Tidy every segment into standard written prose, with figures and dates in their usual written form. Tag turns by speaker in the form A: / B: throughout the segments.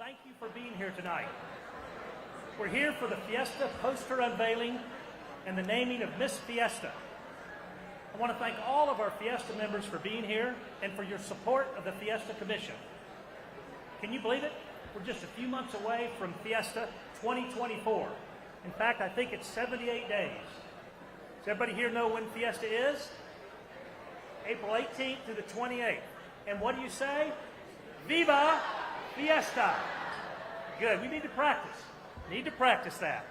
A: thank you for being here tonight. We're here for the Fiesta poster unveiling and the naming of Miss Fiesta. I want to thank all of our Fiesta members for being here and for your support of the Fiesta Commission. Can you believe it? We're just a few months away from Fiesta 2024. In fact, I think it's 78 days. Does everybody here know when Fiesta is? April 18th to the 28th. And what do you say? Viva Fiesta! Good, we need to practice. Need to practice that.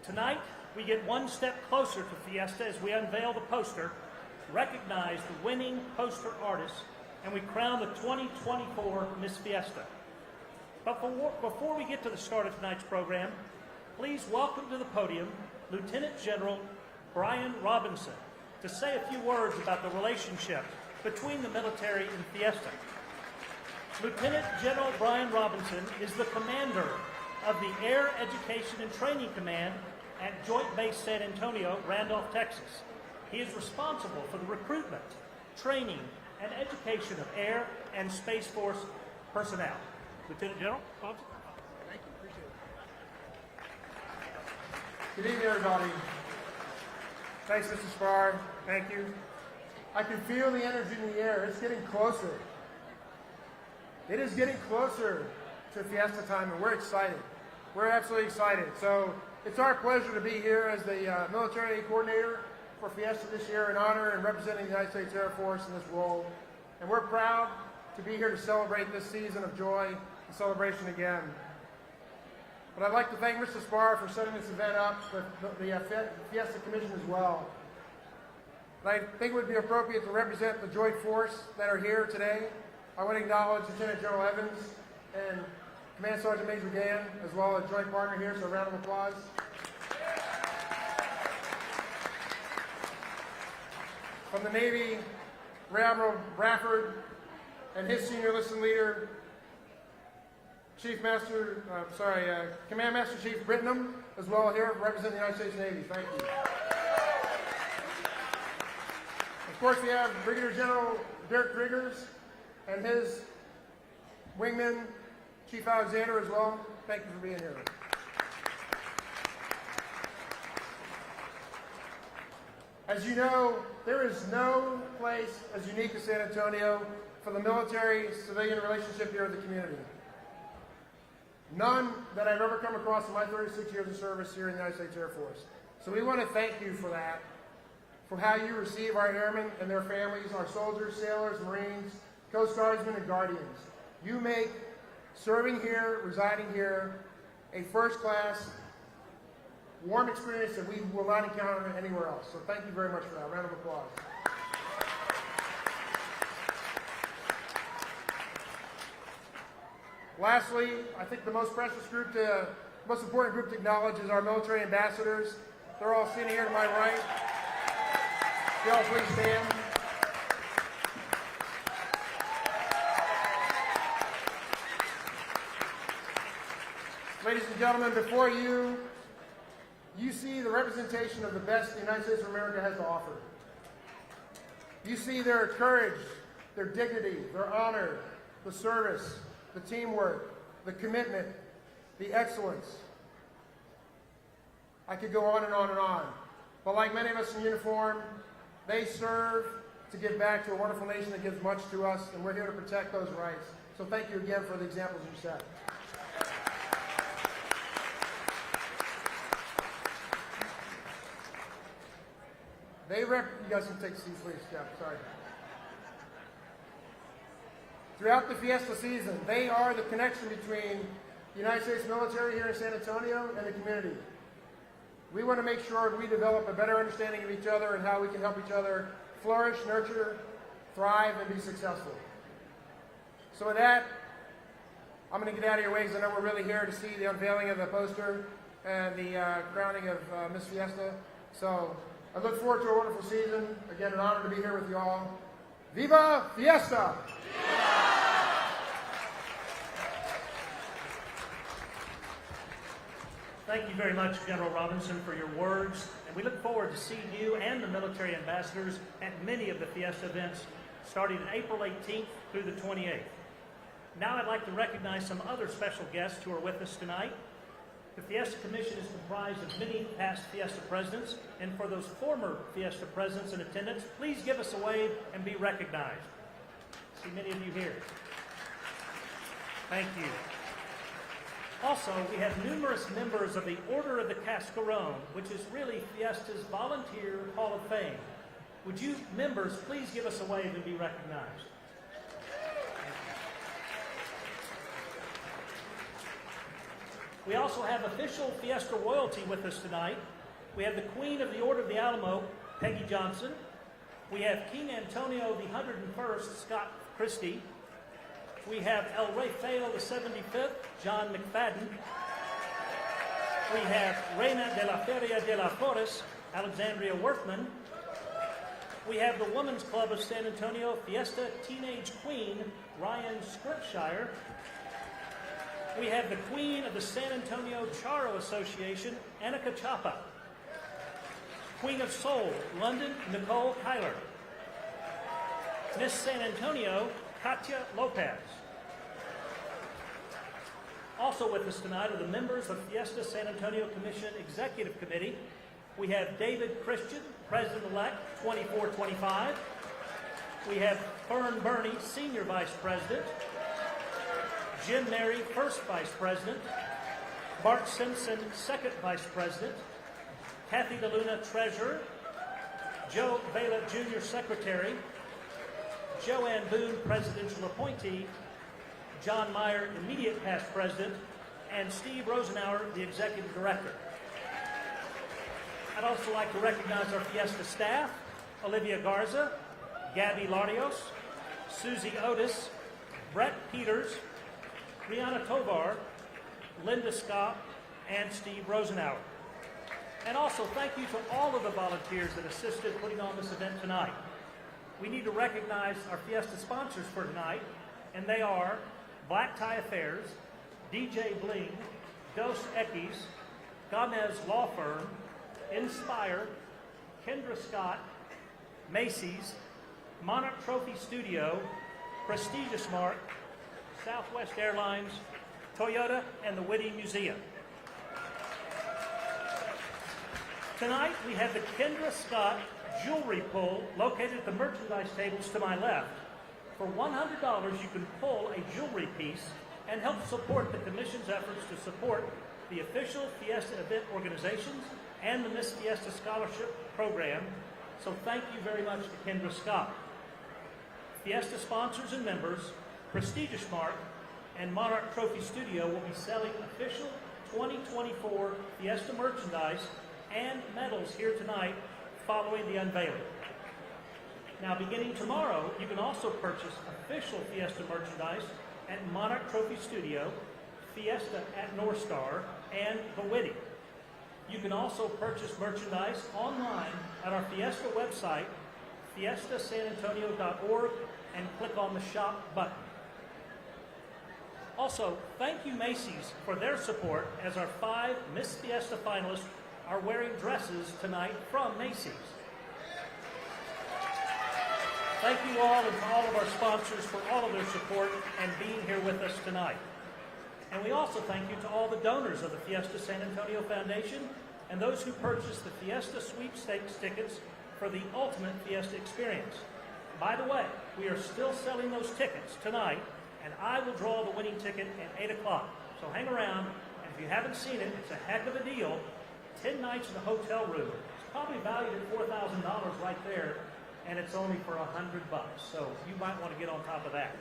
A: Tonight, we get one step closer to Fiesta as we unveil the poster, recognize the winning poster artists, and we crown the 2024 Miss Fiesta. But before we get to the start of tonight's program, please welcome to the podium Lieutenant General Brian Robinson to say a few words about the relationship between the military and Fiesta. Lieutenant General Brian Robinson is the commander of the Air Education and Training Command at Joint Base San Antonio, Randolph, Texas. He is responsible for the recruitment, training, and education of Air and Space Force personnel. Lieutenant General Robinson.
B: Thank you, appreciate it. Good evening, everybody. Thanks, Mr. Spar. Thank you. I can feel the energy in the air. It's getting closer. It is getting closer to Fiesta time, and we're excited. We're absolutely excited. So it's our pleasure to be here as the military coordinator for Fiesta this year in honor and representing the United States Air Force in this role. And we're proud to be here to celebrate this season of joy and celebration again. But I'd like to thank Mr. Spar for setting this event up, the Fiesta Commission as well. And I think it would be appropriate to represent the Joint Force that are here today. I want to acknowledge Lieutenant General Evans and Command Sergeant Major Gann, as well as Joint Partner here, so a round of applause. From the Navy, Rear Admiral Bradford and his senior enlisted leader, Command Master Chief Brittenham, as well here representing the United States Navy. Thank you. Of course, we have Brigadier General Dirk Riggers and his wingman, Chief Alexander, as well. Thank you for being here. As you know, there is no place as unique as San Antonio for the military-civilian relationship here in the community. None that I've ever come across in my 36 years of service here in the United States Air Force. So we want to thank you for that, for how you receive our airmen and their families, our soldiers, sailors, Marines, Coast Guardsmen, and Guardians. You make serving here, residing here, a first-class, warm experience that we will not encounter anywhere else. So thank you very much for that. Round of applause. Lastly, I think the most important group to acknowledge is our military ambassadors. They're all sitting here to my right. Y'all please stand. Ladies and gentlemen, before you see the representation of the best the United States of America has to offer. You see their courage, their dignity, their honor, the service, the teamwork, the commitment, the excellence. I could go on and on and on. But like many of us in uniform, they serve to give back to a wonderful nation that gives much to us, and we're here to protect those rights. So thank you again for the examples you set. You guys can take a seat, please. Yeah, sorry. Throughout the Fiesta season, they are the connection between the United States military here in San Antonio and the community. We want to make sure we develop a better understanding of each other and how we can help each other flourish, nurture, thrive, and be successful. So with that, I'm going to get out of your way because I know we're really here to see the unveiling of the poster and the crowning of Miss Fiesta. So I look forward to a wonderful season. Again, an honor to be here with you all. Viva Fiesta!
A: Thank you very much, General Robinson, for your words, and we look forward to seeing you and the military ambassadors at many of the Fiesta events starting April 18th through the 28th. Now I'd like to recognize some other special guests who are with us tonight. The Fiesta Commission is comprised of many past Fiesta presidents, and for those former Fiesta presidents in attendance, please give us a wave and be recognized. I see many of you here. Thank you. Also, we have numerous members of the Order of the Cascarone, which is really Fiesta's Volunteer Hall of Fame. Would you members please give us a wave and be recognized? We also have official Fiesta royalty with us tonight. We have the Queen of the Order of the Alamo, Peggy Johnson. We have King Antonio the 101st, Scott Christie. We have El Rey Feo the 75th, John McFadden. We have Reina de la Feria de la Flores, Alexandria Worthman. We have the Women's Club of San Antonio, Fiesta Teenage Queen, Ryan Scripshire. We have the Queen of the San Antonio Charro Association, Annika Chapa. Queen of Soul, London, Nicole Kyler. Miss San Antonio, Katia Lopez. Also with us tonight are the members of Fiesta San Antonio Commission Executive Committee. We have David Christian, President-elect, 2425. We have Fern Burney, Senior Vice President. Jim Mary, First Vice President. Bart Simpson, Second Vice President. Kathy DeLuna, Treasurer. Joe Vela, Jr., Secretary. Joanne Boone, Presidential Appointee. John Meyer, Immediate Past President. And Steve Rosenauer, the Executive Director. I'd also like to recognize our Fiesta staff, Olivia Garza, Gabby Lardios, Susie Otis, Brett Peters, Brianna Tovar, Linda Scott, and Steve Rosenauer. And also thank you to all of the volunteers that assisted putting on this event tonight. We need to recognize our Fiesta sponsors for tonight, and they are Black Tie Affairs, DJ Bling, Dos Equis, Gomez Law Firm, Inspire, Kendra Scott, Macy's, Monarch Trophy Studio, Prestigious Mark, Southwest Airlines, Toyota, and the Whitty Museum. Tonight we have the Kendra Scott Jewelry Pull located at the merchandise tables to my left. For $100 you can pull a jewelry piece and help support the Commission's efforts to support the official Fiesta event organizations and the Miss Fiesta Scholarship Program. So thank you very much to Kendra Scott. Fiesta sponsors and members, Prestigious Mark, and Monarch Trophy Studio will be selling official 2024 Fiesta merchandise and medals here tonight following the unveiling. Now, beginning tomorrow, you can also purchase official Fiesta merchandise at Monarch Trophy Studio, Fiesta at North Star, and the Whitty. You can also purchase merchandise online at our Fiesta website, fiestasanantonio.org, and click on the Shop button. Also, thank you Macy's for their support as our 5 Miss Fiesta finalists are wearing dresses tonight from Macy's. Thank you all and to all of our sponsors for all of their support and being here with us tonight. And we also thank you to all the donors of the Fiesta San Antonio Foundation and those who purchased the Fiesta Sweepstakes tickets for the ultimate Fiesta experience. By the way, we are still selling those tickets tonight, and I will draw the winning ticket at 8 o'clock. So hang around, and if you haven't seen it, it's a heck of a deal. 10 nights in a hotel room. It's probably valued at $4,000 right there, and it's only for $100. So you might want to get on top of that.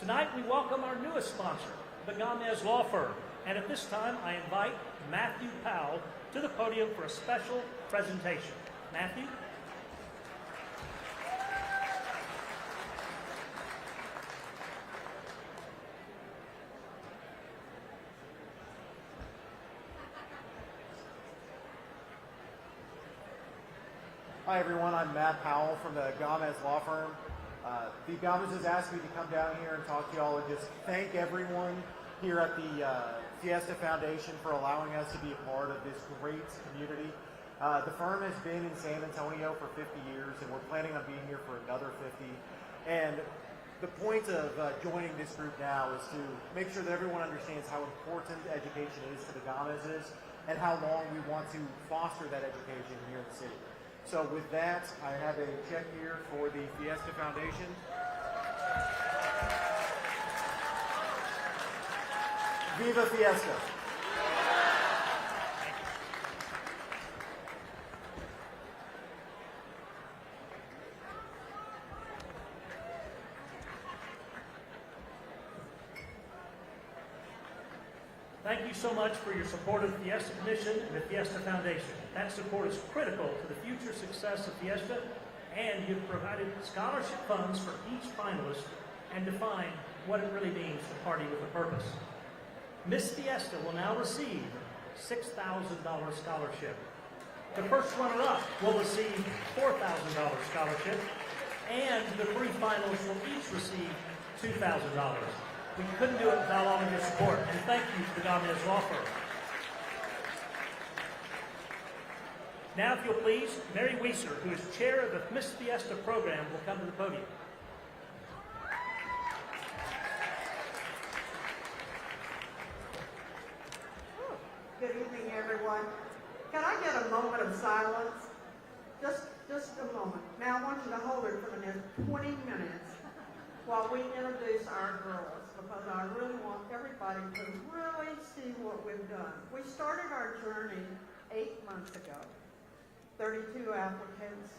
A: Tonight we welcome our newest sponsor, the Gomez Law Firm. And at this time, I invite Matthew Powell to the podium for a special presentation. Matthew?
C: Hi everyone, I'm Matt Powell from the Gomez Law Firm. The Gomez has asked me to come down here and talk to y'all and just thank everyone here at the Fiesta Foundation for allowing us to be a part of this great community. The firm has been in San Antonio for 50 years and we're planning on being here for another 50. And The point of joining this group now is to make sure that everyone understands how important education is to the Gomez's and how long we want to foster that education here in the city. So with that, I have a check here for the Fiesta Foundation. Viva Fiesta!
A: Thank you so much for your support of the Fiesta Commission and the Fiesta Foundation. That support is critical to the future success of Fiesta, and you've provided scholarship funds for each finalist and defined what it really means to party with a purpose. Miss Fiesta will now receive a $6,000 scholarship. The first runner-up will receive a $4,000 scholarship, and the three finalists will each receive $2,000. We couldn't do it without all of your support, and thank you to the Gomez Law Firm. Now, if you'll please, Mary Weiser, who is chair of the Miss Fiesta program, will come to the podium.
D: Good evening, everyone. Can I get a moment of silence? Just a moment. Now, I want you to hold it for the next 20 minutes while we introduce our girls, because I really want everybody to really see what we've done. We started our journey 8 months ago. 32 applicants.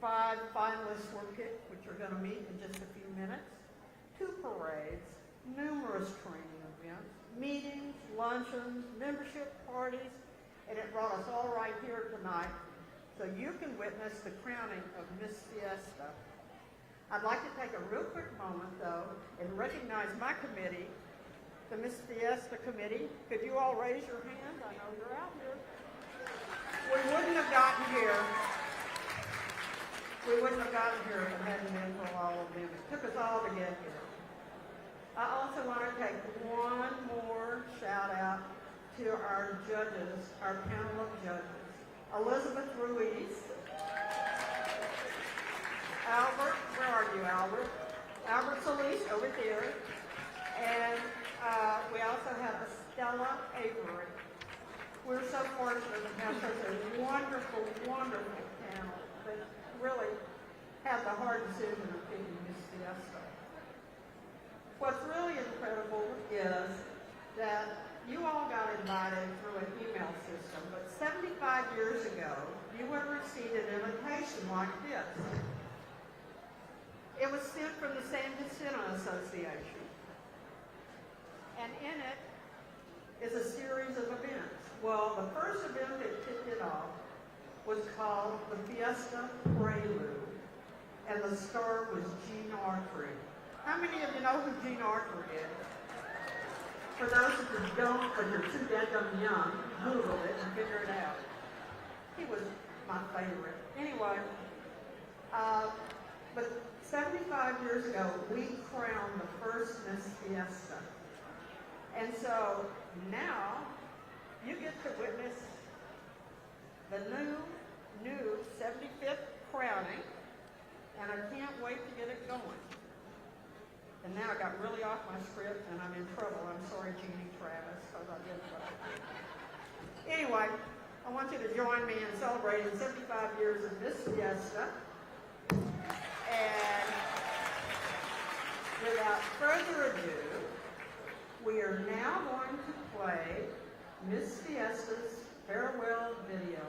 D: 5 finalists were picked, which are going to meet in just a few minutes. 2 parades, numerous training events, meetings, luncheons, membership parties, and it brought us all right here tonight so you can witness the crowning of Miss Fiesta. I'd like to take a real quick moment, though, and recognize my committee, the Miss Fiesta Committee. Could you all raise your hand? I know you're out here. We wouldn't have gotten here. We wouldn't have gotten here if it hadn't been for all of them. It took us all to get here. I also want to take one more shout out to our judges, our panel of judges. Elizabeth Ruiz, Albert, where are you, Albert? Albert Solis over there. And we also have Estella Avery. We're so fortunate to have such a wonderful, wonderful panel that really had the hard decision of picking Miss Fiesta. What's really incredible is that you all got invited through an email system, but 75 years ago, you would have received an invitation like this. It was sent from the San Jacinto Association. And in it is a series of events. Well, the first event that kicked it off was called the Fiesta Prelude. And the star was Jean Archery. How many of you know who Jean Archery is? For those of you who don't, but you're too damn young, Google it and figure it out. He was my favorite. Anyway, but 75 years ago, we crowned the first Miss Fiesta. And so now, you get to witness the new 75th crowning, and I can't wait to get it going. And now I got really off my script, and I'm in trouble. I'm sorry, Jeannie Travis, because I did that. Anyway, I want you to join me in celebrating 75 years of Miss Fiesta. And without further ado, we are now going to play Miss Fiesta's farewell video.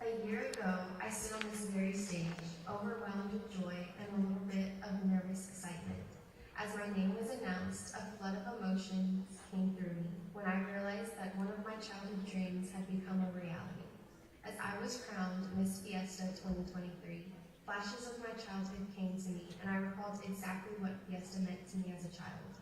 E: A year ago, I stood on this very stage, overwhelmed with joy and a little bit of nervous excitement. As my name was announced, a flood of emotions came through me when I realized that one of my childhood dreams had become a reality. As I was crowned Miss Fiesta 2023, flashes of my childhood came to me, and I recalled exactly what Fiesta meant to me as a child.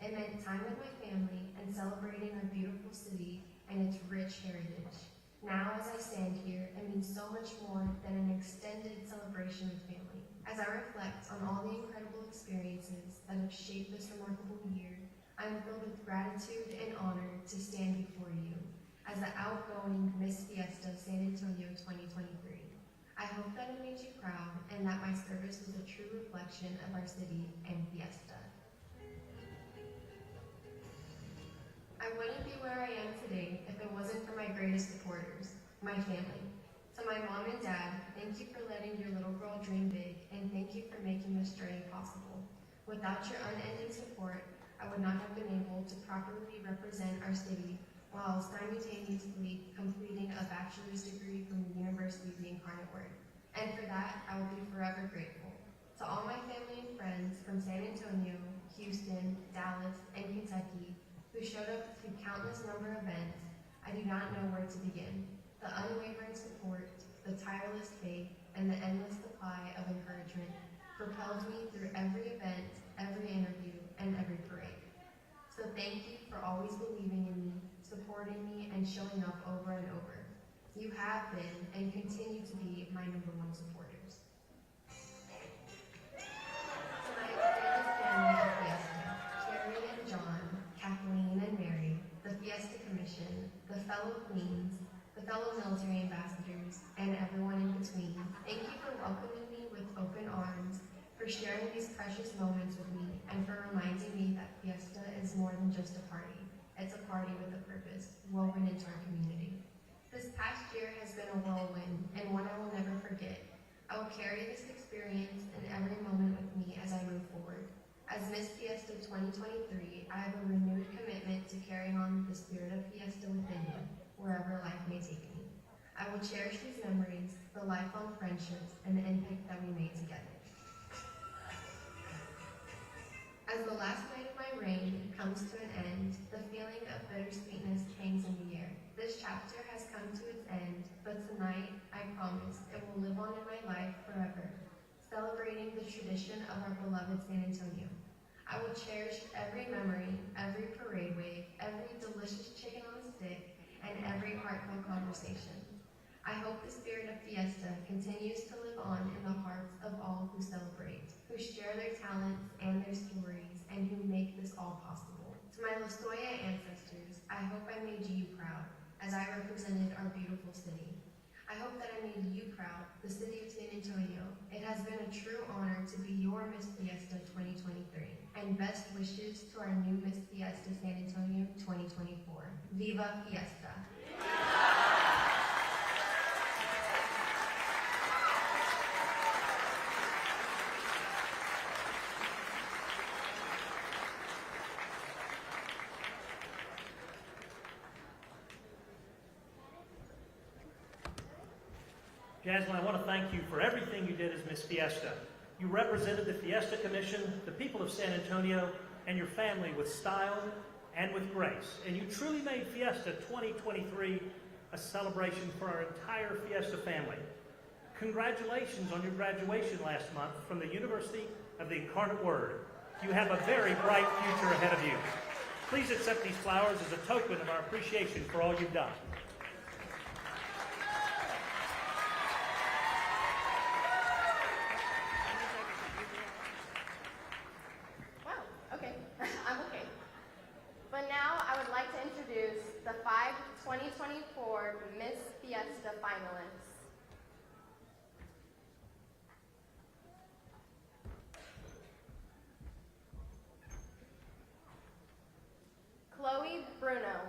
E: It meant time with my family and celebrating our beautiful city and its rich heritage. Now, as I stand here, it means so much more than an extended celebration with family. As I reflect on all the incredible experiences that have shaped this remarkable year, I'm filled with gratitude and honor to stand before you as the outgoing Miss Fiesta San Antonio 2023. I hope that it made you proud and that my service was a true reflection of our city and Fiesta. I wouldn't be where I am today if it wasn't for my greatest supporters, my family. To my mom and dad, thank you for letting your little girl dream big, and thank you for making this journey possible. Without your unending support, I would not have been able to properly represent our city while simultaneously completing a bachelor's degree from the University of the Incarnate Word. And for that, I will be forever grateful. To all my family and friends from San Antonio, Houston, Dallas, and Kentucky who showed up to countless number of events, I do not know where to begin. The unwavering support, the tireless faith, and the endless supply of encouragement propelled me through every event, every interview, and every parade. So thank you for always believing in me, supporting me, and showing up over and over. You have been and continue to be my #1 supporters. Tonight, the greatest family of Fiesta, Carrie and John, Kathleen and Mary, the Fiesta Commission, the fellow queens, the fellow military ambassadors, and everyone in between, thank you for welcoming me with open arms, for sharing these precious moments with me, and for reminding me that Fiesta is more than just a party. It's a party with a purpose, woven into our community. This past year has been a whirlwind, and one I will never forget. I will carry this experience in every moment with me as I move forward. As Miss Fiesta 2023, I have a renewed commitment to carrying on the spirit of Fiesta within me, wherever life may take me. I will cherish these memories, the lifelong friendships, and the impact that we made together. As the last night of my reign comes to an end, the feeling of bittersweetness hangs in the air. This chapter has come to its end, but tonight, I promise, it will live on in my life forever, celebrating the tradition of our beloved San Antonio. I will cherish every memory, every parade wave, every delicious chicken on a stick, and every heartfelt conversation. I hope the spirit of Fiesta continues to live on in the hearts of all who celebrate, who share their talents and their stories, and who make this all possible. To my La Soya ancestors, I hope I made you proud as I represented our beautiful city. I hope that I made you proud, the city of San Antonio. It has been a true honor to be your Miss Fiesta 2023, and best wishes to our new Miss Fiesta San Antonio 2024. Viva Fiesta!
A: Jasmine, I want to thank you for everything you did as Miss Fiesta. You represented the Fiesta Commission, the people of San Antonio, and your family with style and with grace. And you truly made Fiesta 2023 a celebration for our entire Fiesta family. Congratulations on your graduation last month from the University of the Incarnate Word. You have a very bright future ahead of you. Please accept these flowers as a token of our appreciation for all you've done.
F: I'm okay. But now I would like to introduce the 5 2024 Miss Fiesta finalists. Chloe Bruno.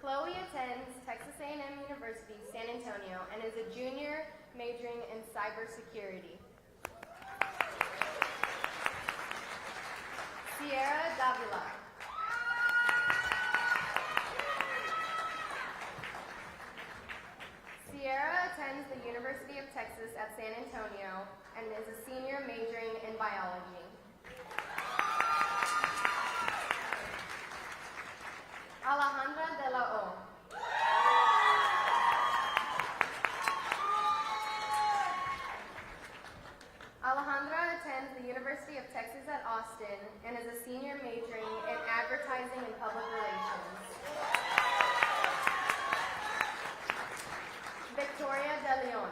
F: Chloe attends Texas A&M University, San Antonio, and is a junior majoring in cybersecurity. Sierra Davila. Sierra attends the University of Texas at San Antonio and is a senior majoring in biology. Alejandra de la O. Alejandra attends the University of Texas at Austin and is a senior majoring in advertising and public relations. Victoria De Leon.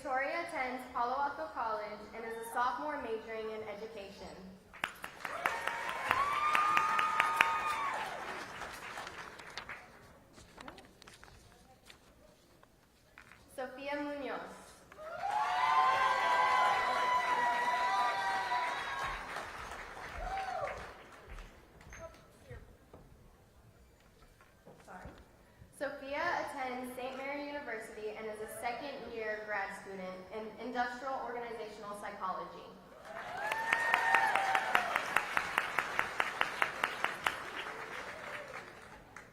F: Victoria attends Palo Alto College and is a sophomore majoring in education. Sophia Munoz. Sophia attends St. Mary University and is a second-year grad student in industrial organizational psychology.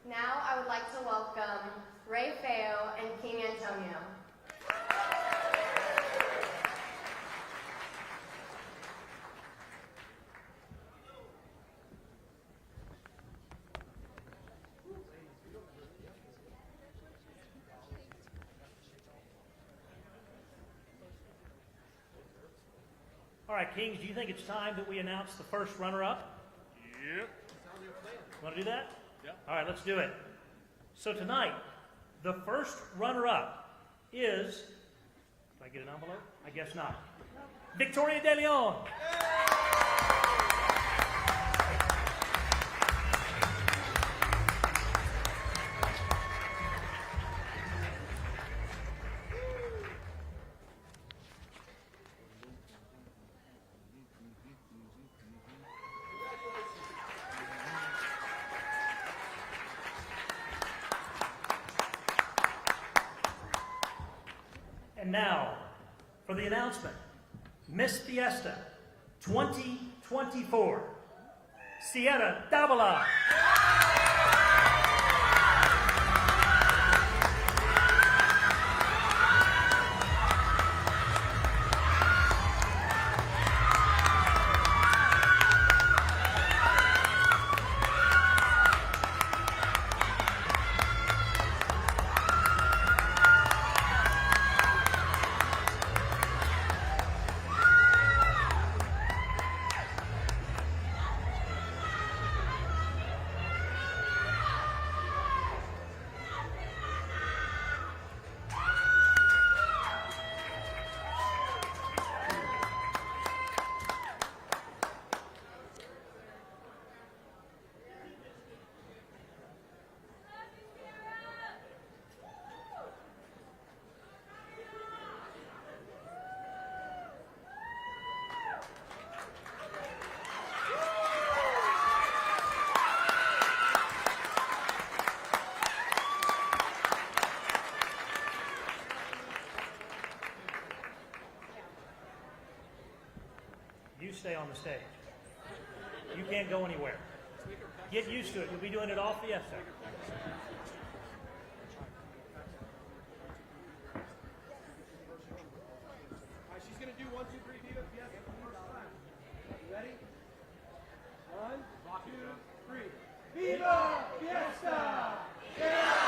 F: Now I would like to welcome Ray Feo and King Antonio.
A: All right, Kings, do you think it's time that we announce the first runner-up?
G: Yep.
A: Want to do that?
G: Yeah.
A: All right, let's do it. So tonight, the first runner-up is, did I get an envelope? I guess not. Victoria De Leon. And now, for the announcement, Miss Fiesta 2024, Sierra Davila. You stay on the stage. You can't go anywhere. Get used to it. You'll be doing it all Fiesta.
H: All right, she's going to do 1, 2, 3, Viva Fiesta. You ready? 1, 2, 3. Viva Fiesta! Yeah!